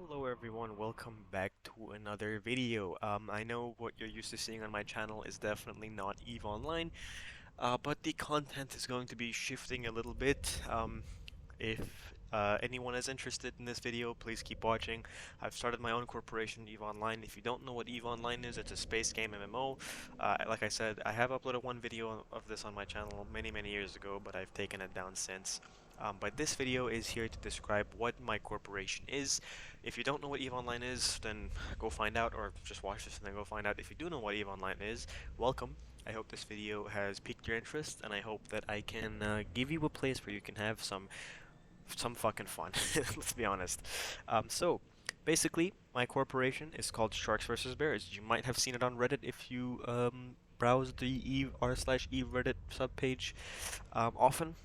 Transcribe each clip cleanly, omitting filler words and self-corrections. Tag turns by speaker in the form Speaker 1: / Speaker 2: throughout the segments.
Speaker 1: Hello everyone, welcome back to another video. I know what you're used to seeing on my channel is definitely not EVE Online, but the content is going to be shifting a little bit. If anyone is interested in this video, please keep watching. I've started my own corporation, EVE Online. If you don't know what EVE Online is, it's a space game MMO. Like I said, I have uploaded one video of this on my channel many years ago, but I've taken it down since. But this video is here to describe what my corporation is. If you don't know what EVE Online is, then go find out, or just watch this and then go find out. If you do know what EVE Online is, welcome. I hope this video has piqued your interest, and I hope that I can give you a place where you can have some fucking fun. Let's be honest. So basically, my corporation is called Sharks vs Bears. You might have seen it on Reddit if you browse the r/eve Reddit subpage often.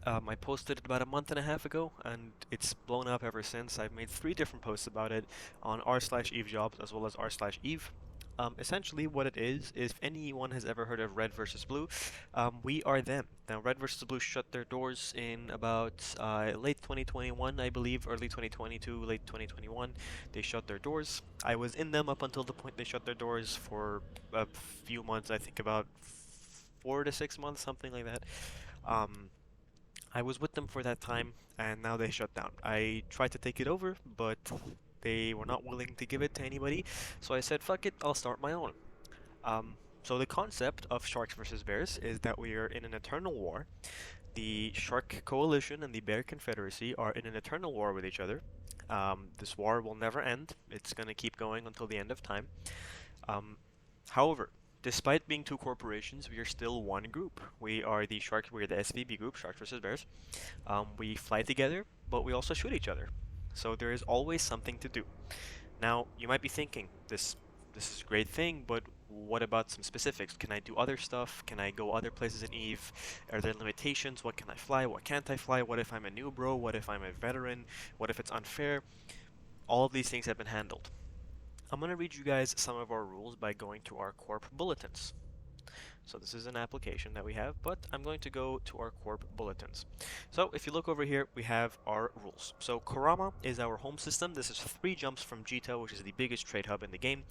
Speaker 1: I posted it about a month and a half ago, and it's blown up ever since. I've made 3 different posts about it on r/eve jobs as well as r/eve. Essentially, what it is, if anyone has ever heard of Red versus Blue, we are them. Now, Red versus Blue shut their doors in about late 2021, I believe, early 2022, late 2021. They shut their doors. I was in them up until the point they shut their doors for a few months, I think about 4 to 6 months, something like that. I was with them for that time, and now they shut down. I tried to take it over, but they were not willing to give it to anybody, so I said, fuck it, I'll start my own. So the concept of Sharks versus Bears is that we are in an eternal war. The Shark Coalition and the Bear Confederacy are in an eternal war with each other. This war will never end. It's going to keep going until the end of time. However, despite being 2 corporations, we are still one group. We're the SVB group, Sharks vs. Bears. We fly together, but we also shoot each other. So there is always something to do. Now, you might be thinking, this is a great thing, but what about some specifics? Can I do other stuff? Can I go other places in EVE? Are there limitations? What can I fly? What can't I fly? What if I'm a new bro? What if I'm a veteran? What if it's unfair? All of these things have been handled. I'm going to read you guys some of our rules by going to our corp bulletins. So this is an application that we have, but I'm going to go to our corp bulletins. So if you look over here, we have our rules. So Kurama is our home system. This is 3 jumps from Jito, which is the biggest trade hub in the game.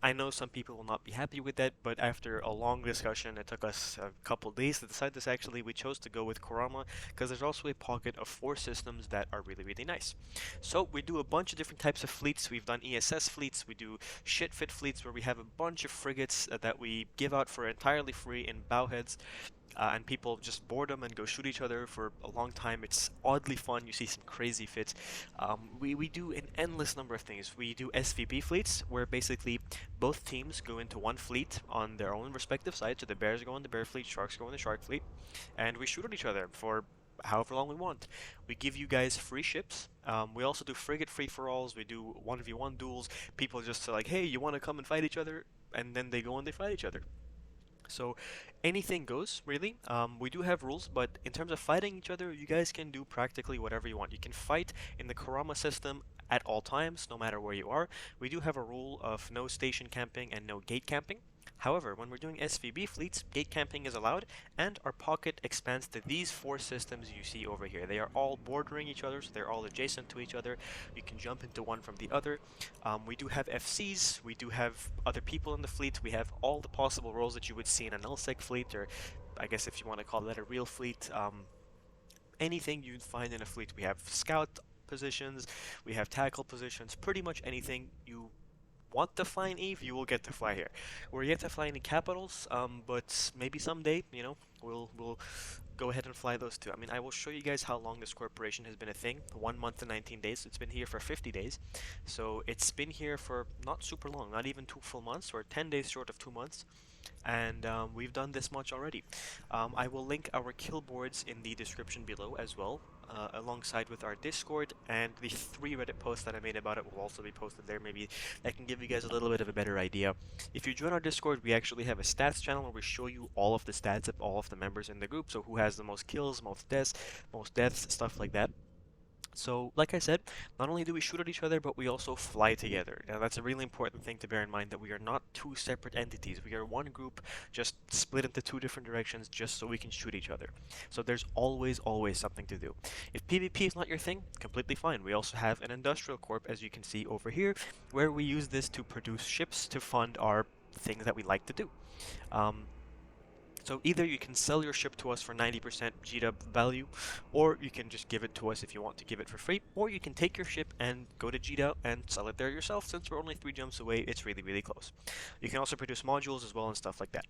Speaker 1: I know some people will not be happy with that, but after a long discussion, it took us a couple days to decide this. Actually, we chose to go with Kurama because there's also a pocket of 4 systems that are really nice. So we do a bunch of different types of fleets. We've done ESS fleets, we do shit fit fleets where we have a bunch of frigates that we give out for entirely free in bowheads. And people just board them and go shoot each other for a long time. It's oddly fun. You see some crazy fits. We do an endless number of things. We do SVB fleets, where basically both teams go into one fleet on their own respective side. So the Bears go in the Bear fleet, Sharks go in the Shark fleet, and we shoot at each other for however long we want. We give you guys free ships. We also do frigate free-for-alls. We do 1v1 duels. People just say like, hey, you want to come and fight each other? And then they go and they fight each other. So anything goes, really. We do have rules, but in terms of fighting each other, you guys can do practically whatever you want. You can fight in the Kurama system at all times, no matter where you are. We do have a rule of no station camping and no gate camping. However, when we're doing SVB fleets, gate camping is allowed, and our pocket expands to these 4 systems you see over here. They are all bordering each other, so they're all adjacent to each other. You can jump into one from the other. We do have FCs, we do have other people in the fleet, we have all the possible roles that you would see in an LSEC fleet, or I guess if you want to call that a real fleet. Anything you'd find in a fleet. We have scout positions, we have tackle positions, pretty much anything you want to fly in EVE, you will get to fly here. We're yet to fly any capitals, but maybe someday, you know, we'll go ahead and fly those too. I mean, I will show you guys how long this corporation has been a thing. 1 month and 19 days. It's been here for 50 days. So it's been here for not super long, not even 2 full months, or 10 days short of 2 months. And we've done this much already. I will link our Killboards in the description below as well, alongside with our Discord, and the 3 Reddit posts that I made about it will also be posted there. Maybe that can give you guys a little bit of a better idea. If you join our Discord, we actually have a stats channel where we show you all of the stats of all of the members in the group, so who has the most kills, most deaths, stuff like that. So, like I said, not only do we shoot at each other, but we also fly together. Now, that's a really important thing to bear in mind, that we are not two separate entities. We are one group, just split into two different directions, just so we can shoot each other. So there's always something to do. If PvP is not your thing, completely fine. We also have an industrial corp, as you can see over here, where we use this to produce ships to fund our things that we like to do. Um, so either you can sell your ship to us for 90% GW value, or you can just give it to us if you want to give it for free, or you can take your ship and go to GW and sell it there yourself. Since we're only 3 jumps away, it's really close. You can also produce modules as well and stuff like that.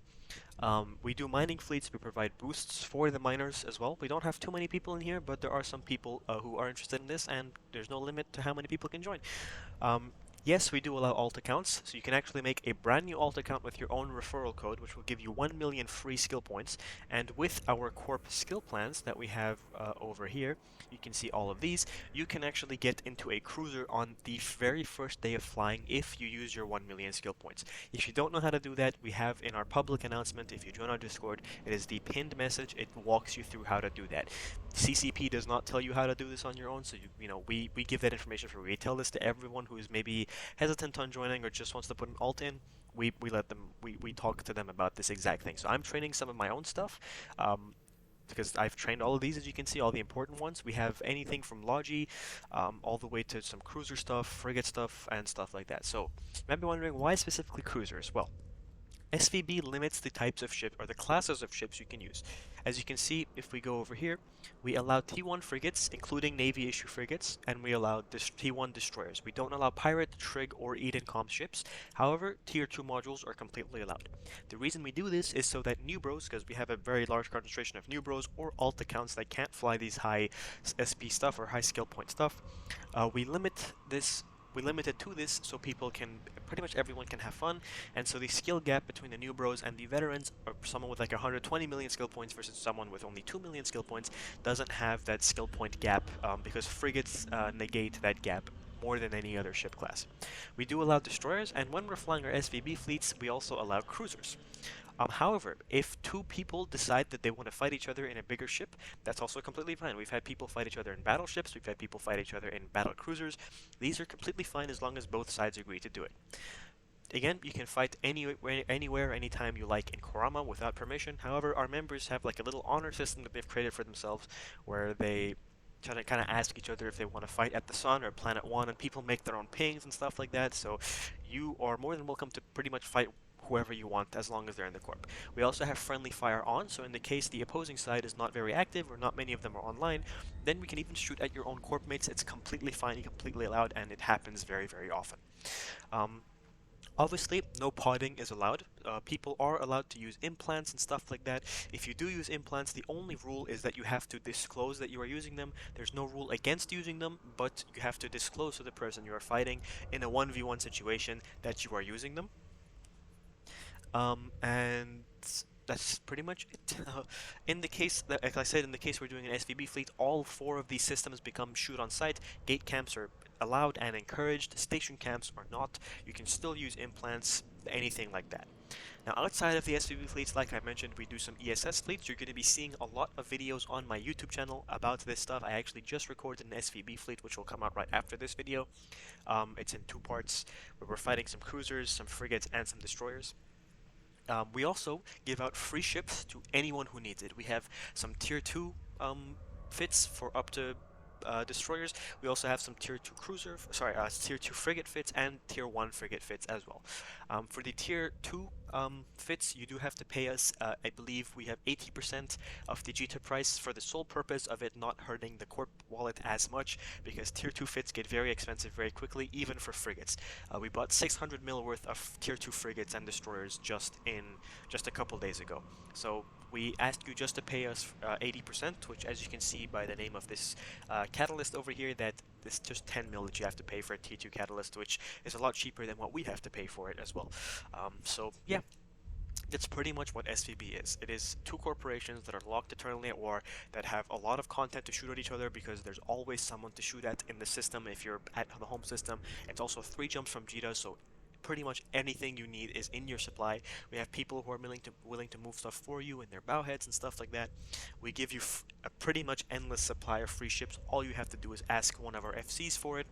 Speaker 1: We do mining fleets. We provide boosts for the miners as well. We don't have too many people in here, but there are some people who are interested in this, and there's no limit to how many people can join. Um, yes, we do allow alt accounts, so you can actually make a brand new alt account with your own referral code, which will give you 1 million free skill points. And with our corp skill plans that we have over here, you can see all of these, you can actually get into a cruiser on the very first day of flying if you use your 1 million skill points. If you don't know how to do that, we have in our public announcement, if you join our Discord, it is the pinned message. It walks you through how to do that. CCP does not tell you how to do this on your own, so we give that information for free. We tell this to everyone who is maybe hesitant on joining or just wants to put an alt in. We let them, we talk to them about this exact thing. So I'm training some of my own stuff, because I've trained all of these, as you can see, all the important ones. We have anything from Logi, all the way to some cruiser stuff, frigate stuff, and stuff like that. So you might be wondering, why specifically cruisers? Well, SVB limits the types of ships or the classes of ships you can use. As you can see, if we go over here, we allow T1 frigates, including Navy issue frigates, and we allow T1 destroyers. We don't allow pirate, trig, or Edencom ships. However, tier 2 modules are completely allowed. The reason we do this is so that new bros, because we have a very large concentration of new bros or alt accounts that can't fly these high SP stuff or high skill point stuff, we limit this. We limit it to this so people can, pretty much everyone can have fun, and so the skill gap between the new bros and the veterans, or someone with like 120 million skill points versus someone with only 2 million skill points, doesn't have that skill point gap, because frigates negate that gap more than any other ship class. We do allow destroyers, and when we're flying our SVB fleets, we also allow cruisers. However, if two people decide that they want to fight each other in a bigger ship, that's also completely fine. We've had people fight each other in battleships, we've had people fight each other in battle cruisers. These are completely fine as long as both sides agree to do it. Again, you can fight anywhere, anytime you like in Kurama without permission. However, our members have like a little honor system that they've created for themselves, where they kind of ask each other if they want to fight at the Sun or Planet One, and people make their own pings and stuff like that. So you are more than welcome to pretty much fight whoever you want as long as they're in the corp. We also have friendly fire on, so in the case the opposing side is not very active or not many of them are online, then we can even shoot at your own corp mates. It's completely fine, completely allowed, and it happens very often. Obviously, no podding is allowed. People are allowed to use implants and stuff like that. If you do use implants, the only rule is that you have to disclose that you are using them. There's no rule against using them, but you have to disclose to the person you are fighting in a 1v1 situation that you are using them. And that's pretty much it. In the case that, like I said, in the case we're doing an SVB fleet, all 4 of these systems become shoot on site. Gate camps are allowed and encouraged. Station camps are not. You can still use implants, anything like that. Now, outside of the SVB fleets, like I mentioned, we do some ESS fleets. You're going to be seeing a lot of videos on my YouTube channel about this stuff. I actually just recorded an SVB fleet, which will come out right after this video. It's in 2 parts, where we're fighting some cruisers, some frigates, and some destroyers. We also give out free ships to anyone who needs it. We have some tier 2 fits for up to destroyers. We also have some tier 2 frigate fits and tier 1 frigate fits as well. For the tier 2 fits, you do have to pay us, I believe we have 80% of the GT price for the sole purpose of it not hurting the corp wallet as much, because tier 2 fits get very expensive very quickly, even for frigates. We bought 600 mil worth of tier 2 frigates and destroyers just a couple days ago. So we ask you just to pay us 80%, which, as you can see by the name of this catalyst over here, that it's just 10 mil that you have to pay for a tier 2 catalyst, which is a lot cheaper than what we have to pay for it as well. So yeah, that's pretty much what SVB is. It is 2 corporations that are locked eternally at war, that have a lot of content to shoot at each other, because there's always someone to shoot at in the system if you're at the home system. It's also 3 jumps from Jita, so Pretty much anything you need is in your supply. We have people who are willing to move stuff for you in their bow heads and stuff like that. We give you a pretty much endless supply of free ships. All you have to do is ask one of our FCs for it.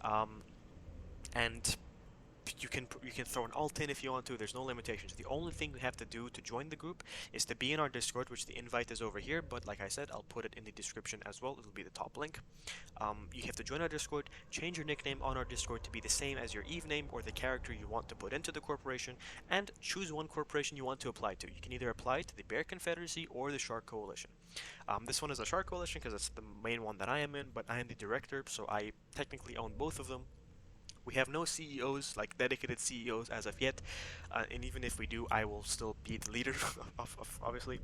Speaker 1: Um, and you can throw an alt in if you want to. There's no limitations. The only thing you have to do to join the group is to be in our Discord, which the invite is over here. But like I said, I'll put it in the description as well. It'll be the top link. You have to join our Discord, change your nickname on our Discord to be the same as your Eve name or the character you want to put into the corporation, and choose one corporation you want to apply to. You can either apply to the Bear Confederacy or the Shark Coalition. This one is the Shark Coalition because it's the main one that I am in, but I am the director, so I technically own both of them. We have no CEOs, like dedicated CEOs as of yet, and even if we do, I will still be the leader of obviously.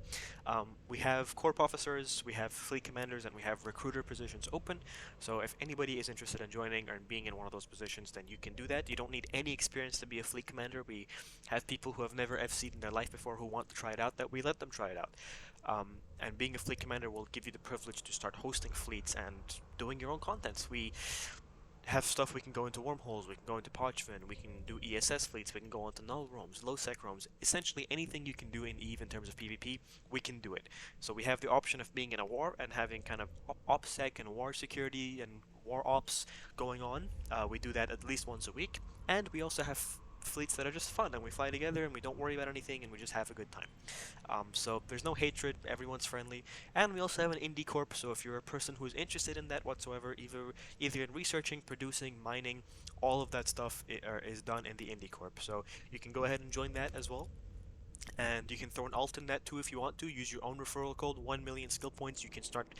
Speaker 1: We have corp officers, we have fleet commanders, and we have recruiter positions open. So if anybody is interested in joining or being in one of those positions, then you can do that. You don't need any experience to be a fleet commander. We have people who have never FC'd in their life before who want to try it out, that we let them try it out. And being a fleet commander will give you the privilege to start hosting fleets and doing your own contents. We have stuff we can go into wormholes, we can go into Parchment, we can do ESS fleets, we can go into null roams, low sec roams. Essentially anything you can do in EVE in terms of PvP, we can do it. So we have the option of being in a war and having kind of OPSEC and war security and war ops going on. We do that at least once a week. And we also have fleets that are just fun, and we fly together and we don't worry about anything and we just have a good time. So there's no hatred, everyone's friendly, and we also have an indie corp, so if you're a person who's interested in that whatsoever, either in researching, producing, mining, all of that stuff is done in the indie corp. So you can go ahead and join that as well. And you can throw an alt in that too if you want to. Use your own referral code, 1 million skill points. You can start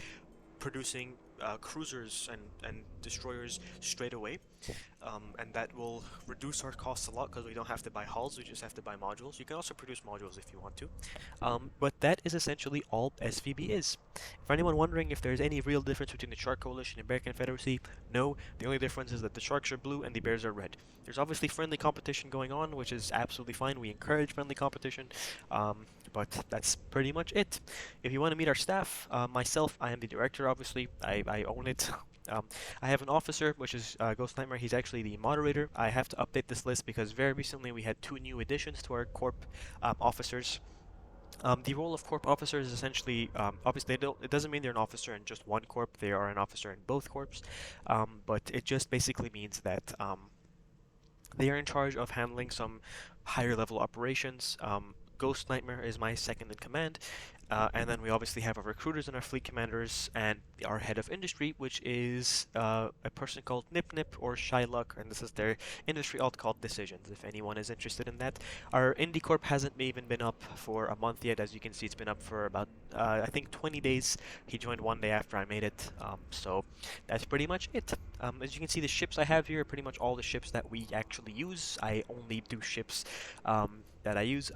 Speaker 1: producing cruisers and destroyers straight away, and that will reduce our costs a lot because we don't have to buy hulls, we just have to buy modules. You can also produce modules if you want to, but that is essentially all SVB is. For anyone wondering if there's any real difference between the Shark Coalition and Bear Confederacy, no, the only difference is that the sharks are blue and the bears are red. There's obviously friendly competition going on, which is absolutely fine. We encourage friendly competition, but that's pretty much it. If you want to meet our staff, myself, I am the director, obviously. I own it. I have an officer, which is Ghost Nightmare. He's actually the moderator. I have to update this list because very recently we had 2 new additions to our corp officers. The role of corp officer is essentially, obviously, it doesn't mean they're an officer in just one corp. They are an officer in both corps, but it just basically means that they are in charge of handling some higher level operations. Ghost Nightmare is my second in command, and then we obviously have our recruiters and our fleet commanders and our head of industry, which is a person called Nip Nip or Shylock, and this is their industry alt called Decisions, if anyone is interested in that. Our Indie Corp hasn't even been up for a month yet. As you can see, it's been up for about, I think, 20 days. He joined 1 day after I made it, so that's pretty much it. As you can see, the ships I have here are pretty much all the ships that we actually use. I only do ships that I use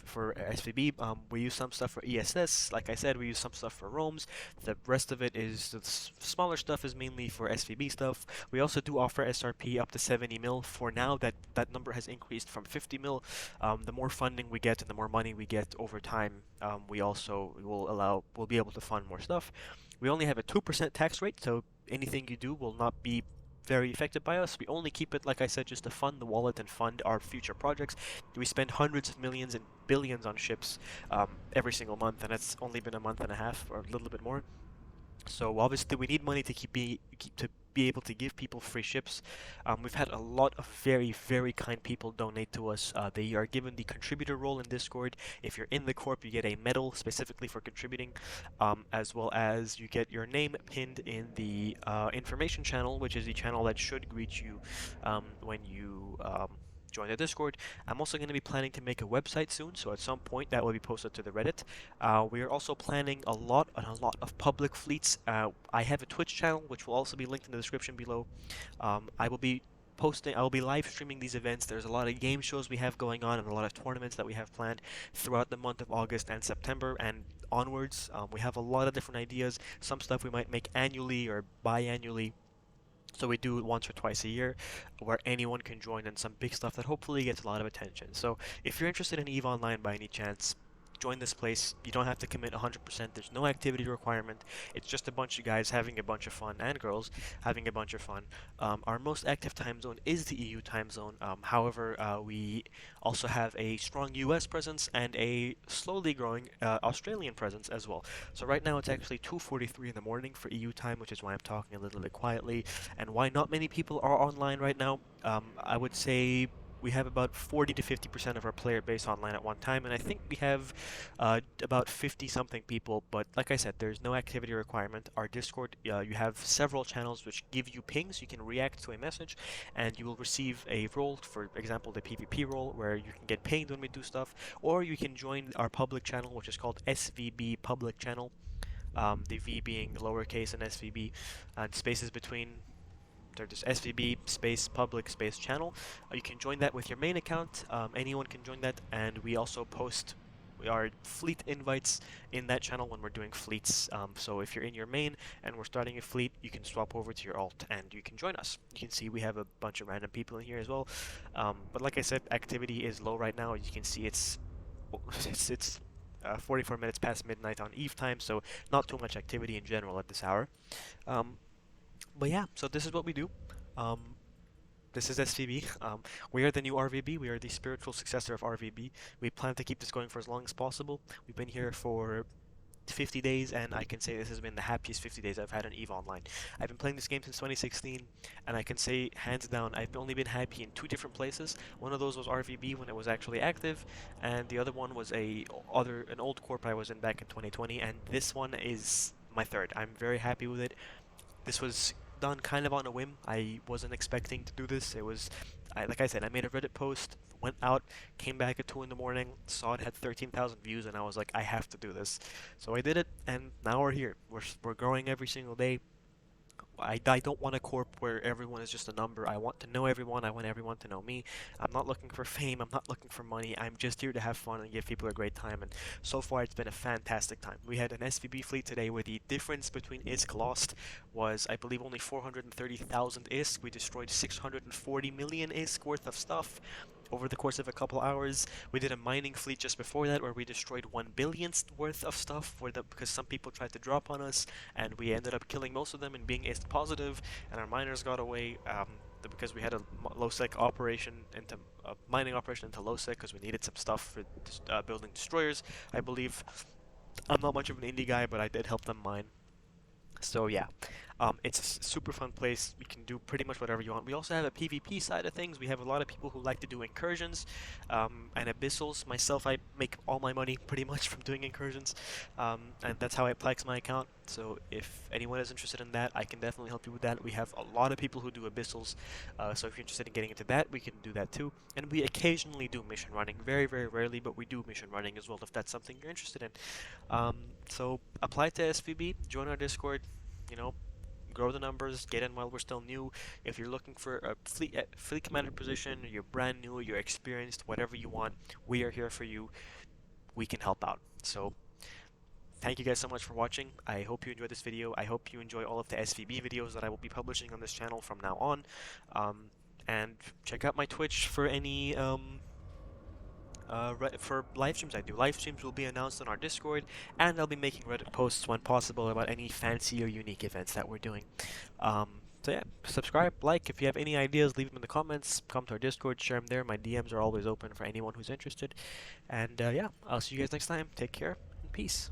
Speaker 1: for SVB. We use some stuff for ESS. Like I said, we use some stuff for roams. The rest of it is the smaller stuff is mainly for SVB stuff. We also do offer SRP up to 70 mil. For now, that number has increased from 50 mil. The more funding we get and the more money we get over time, we'll be able to fund more stuff. We only have a 2% tax rate, so anything you do will not be very affected by us. We only keep it, like I said, just to fund the wallet and fund our future projects. We spend hundreds of millions and billions on ships every single month, and it's only been a month and a half or a little bit more. So obviously we need money to be able to give people free ships. We've had a lot of very, very kind people donate to us. They are given the contributor role in Discord. If you're in the corp, you get a medal specifically for contributing, as well as you get your name pinned in the information channel, which is the channel that should greet you when you join the Discord. I'm also going to be planning to make a website soon, so at some point that will be posted to the Reddit. We are also planning a lot of public fleets. I have a Twitch channel, which will also be linked in the description below. I will be live streaming these events. There's a lot of game shows we have going on and a lot of tournaments that we have planned throughout the month of August and September and onwards. We have a lot of different ideas. Some stuff we might make annually or biannually. So we do it once or twice a year where anyone can join, and some big stuff that hopefully gets a lot of attention. So if you're interested in EVE Online by any chance, join this place. You don't have to commit 100%. There's no activity requirement. It's just a bunch of guys having a bunch of fun, and girls having a bunch of fun. Our most active time zone is the EU time zone. However, we also have a strong US presence and a slowly growing Australian presence as well. So right now it's actually 2:43 in the morning for EU time, which is why I'm talking a little bit quietly, and why not many people are online right now. I would say we have about 40 to 50% of our player base online at one time, and I think we have about 50 something people. But like I said, there's no activity requirement. Our Discord, you have several channels which give you pings. You can react to a message, and you will receive a role. For example, the PvP role, where you can get pinged when we do stuff, or you can join our public channel, which is called SVB Public Channel. The V being lowercase and SVB, and spaces between. There's SVB space public space channel. You can join that with your main account. Anyone can join that, and we also post our fleet invites in that channel when we're doing fleets. So if you're in your main and we're starting a fleet, you can swap over to your alt and you can join us. You can see we have a bunch of random people in here as well. But like I said, activity is low right now. You can see it's 44 minutes past midnight on Eve time, so not too much activity in general at this hour. But yeah, so this is what we do. Um, this is SVB. We are the new RVB. We are the spiritual successor of RVB. We plan to keep this going for as long as possible. We've been here for 50 days, and I can say this has been the happiest 50 days I've had on EVE Online. I've been playing this game since 2016, and I can say, hands down, I've only been happy in two different places. One of those was RVB when it was actually active, and the other one was an old corp I was in back in 2020, and this one is my third. I'm very happy with it. This was done kind of on a whim. I wasn't expecting to do this. Like I said, I made a Reddit post, went out, came back at 2 in the morning, saw it had 13,000 views, and I was like, I have to do this. So I did it, and now we're here. We're growing every single day. I don't want a corp where everyone is just a number. I want to know everyone. I want everyone to know me. I'm not looking for fame. I'm not looking for money. I'm just here to have fun and give people a great time. And so far, it's been a fantastic time. We had an SVB fleet today where the difference between ISK lost was, I believe, only 430,000 ISK. We destroyed 640 million ISK worth of stuff over the course of a couple hours. We did a mining fleet just before that where we destroyed 1 billionth worth of stuff because some people tried to drop on us, and we ended up killing most of them and being ISK positive, and our miners got away because we had a low-sec operation into a mining operation into low-sec because we needed some stuff for building destroyers, I believe. I'm not much of an indie guy, but I did help them mine. So yeah, it's a super fun place. You can do pretty much whatever you want. We also have a PvP side of things. We have a lot of people who like to do incursions and abyssals. Myself, I make all my money pretty much from doing incursions, and that's how I plex my account. So if anyone is interested in that, I can definitely help you with that. We have a lot of people who do abyssals, so if you're interested in getting into that, we can do that too. And we occasionally do mission running, very, very rarely, but we do mission running as well if that's something you're interested in. So apply to SVB, join our Discord, you know, grow the numbers, get in while we're still new. If you're looking for a fleet commander position, you're brand new, you're experienced, whatever you want, we are here for you. We can help out. So thank you guys so much for watching. I hope you enjoyed this video. I hope you enjoy all of the SVB videos that I will be publishing on this channel from now on. And check out my Twitch for any for live streams I do. Live streams will be announced on our Discord, and I'll be making Reddit posts when possible about any fancy or unique events that we're doing. So yeah, subscribe, like. If you have any ideas, leave them in the comments. Come to our Discord, share them there. My DMs are always open for anyone who's interested. And yeah, I'll see you guys next time. Take care, and peace.